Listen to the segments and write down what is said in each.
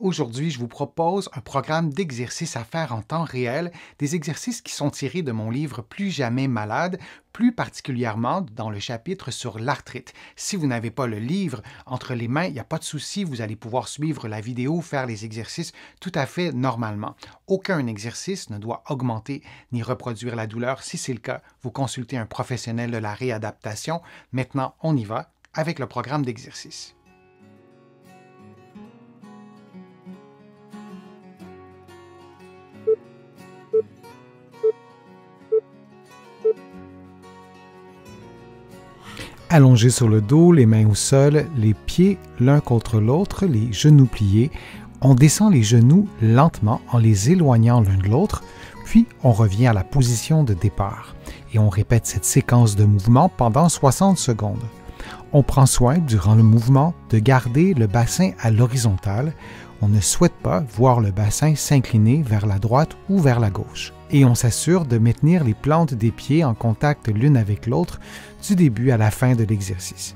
Aujourd'hui, je vous propose un programme d'exercices à faire en temps réel, des exercices qui sont tirés de mon livre Plus jamais malade, plus particulièrement dans le chapitre sur l'arthrite. Si vous n'avez pas le livre entre les mains, il n'y a pas de souci, vous allez pouvoir suivre la vidéo, faire les exercices tout à fait normalement. Aucun exercice ne doit augmenter ni reproduire la douleur. Si c'est le cas, vous consultez un professionnel de la réadaptation. Maintenant, on y va avec le programme d'exercice. Allongé sur le dos, les mains au sol, les pieds l'un contre l'autre, les genoux pliés, on descend les genoux lentement en les éloignant l'un de l'autre, puis on revient à la position de départ et on répète cette séquence de mouvements pendant 60 secondes. On prend soin, durant le mouvement, de garder le bassin à l'horizontale. On ne souhaite pas voir le bassin s'incliner vers la droite ou vers la gauche. Et on s'assure de maintenir les plantes des pieds en contact l'une avec l'autre du début à la fin de l'exercice.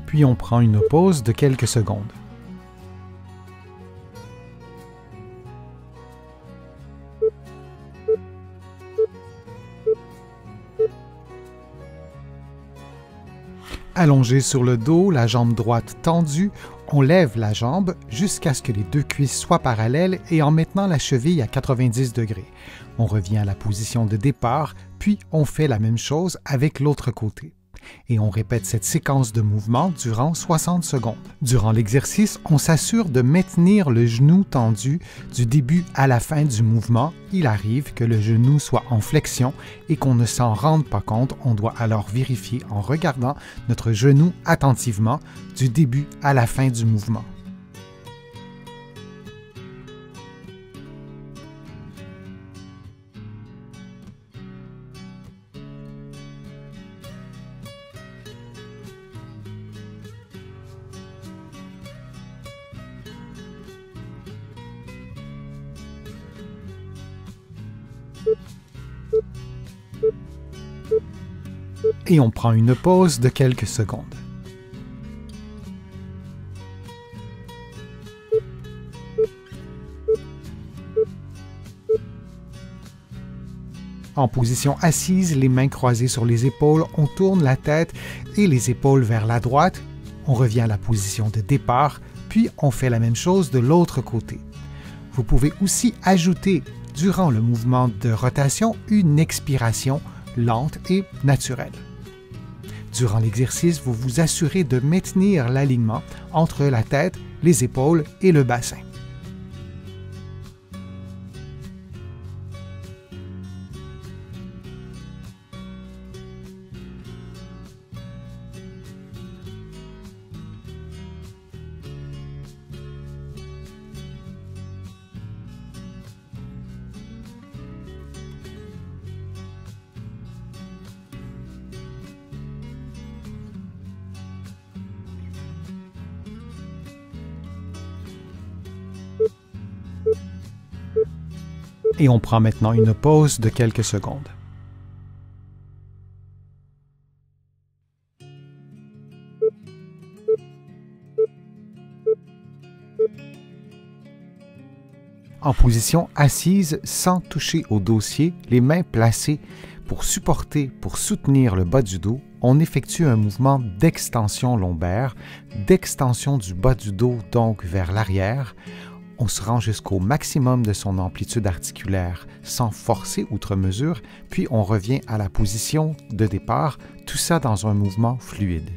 Puis on prend une pause de quelques secondes. Allongé sur le dos, la jambe droite tendue, on lève la jambe jusqu'à ce que les deux cuisses soient parallèles et en maintenant la cheville à 90 degrés. On revient à la position de départ, puis on fait la même chose avec l'autre côté. Et on répète cette séquence de mouvements durant 60 secondes. Durant l'exercice, on s'assure de maintenir le genou tendu du début à la fin du mouvement. Il arrive que le genou soit en flexion et qu'on ne s'en rende pas compte. On doit alors vérifier en regardant notre genou attentivement du début à la fin du mouvement. Et on prend une pause de quelques secondes. En position assise, les mains croisées sur les épaules, on tourne la tête et les épaules vers la droite. On revient à la position de départ, puis on fait la même chose de l'autre côté. Vous pouvez aussi ajouter, durant le mouvement de rotation, une expiration lente et naturelle. Durant l'exercice, vous vous assurez de maintenir l'alignement entre la tête, les épaules et le bassin. Et on prend maintenant une pause de quelques secondes. En position assise, sans toucher au dossier, les mains placées pour soutenir le bas du dos, on effectue un mouvement d'extension lombaire, d'extension du bas du dos donc vers l'arrière. On se rend jusqu'au maximum de son amplitude articulaire sans forcer outre mesure, puis on revient à la position de départ, tout ça dans un mouvement fluide.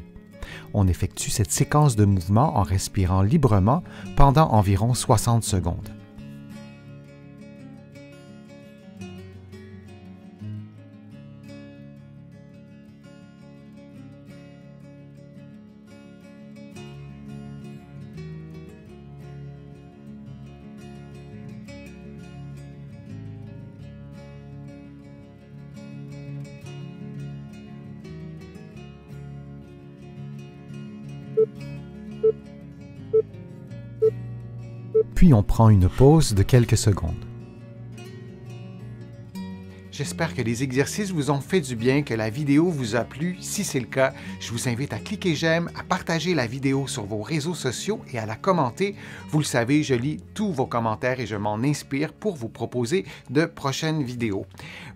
On effectue cette séquence de mouvements en respirant librement pendant environ 60 secondes. Puis on prend une pause de quelques secondes. J'espère que les exercices vous ont fait du bien, que la vidéo vous a plu. Si c'est le cas, je vous invite à cliquer j'aime, à partager la vidéo sur vos réseaux sociaux et à la commenter. Vous le savez, je lis tous vos commentaires et je m'en inspire pour vous proposer de prochaines vidéos.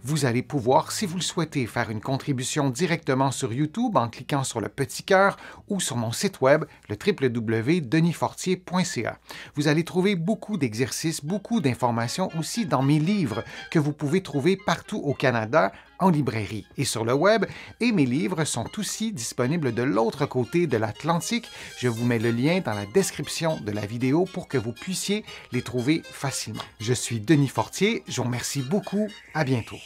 Vous allez pouvoir, si vous le souhaitez, faire une contribution directement sur YouTube en cliquant sur le petit cœur ou sur mon site web, le www.denisfortier.ca. Vous allez trouver beaucoup d'exercices, beaucoup d'informations aussi dans mes livres que vous pouvez trouver partout au Canada, en librairie et sur le web, et mes livres sont aussi disponibles de l'autre côté de l'Atlantique. Je vous mets le lien dans la description de la vidéo pour que vous puissiez les trouver facilement. Je suis Denis Fortier, je vous remercie beaucoup, à bientôt.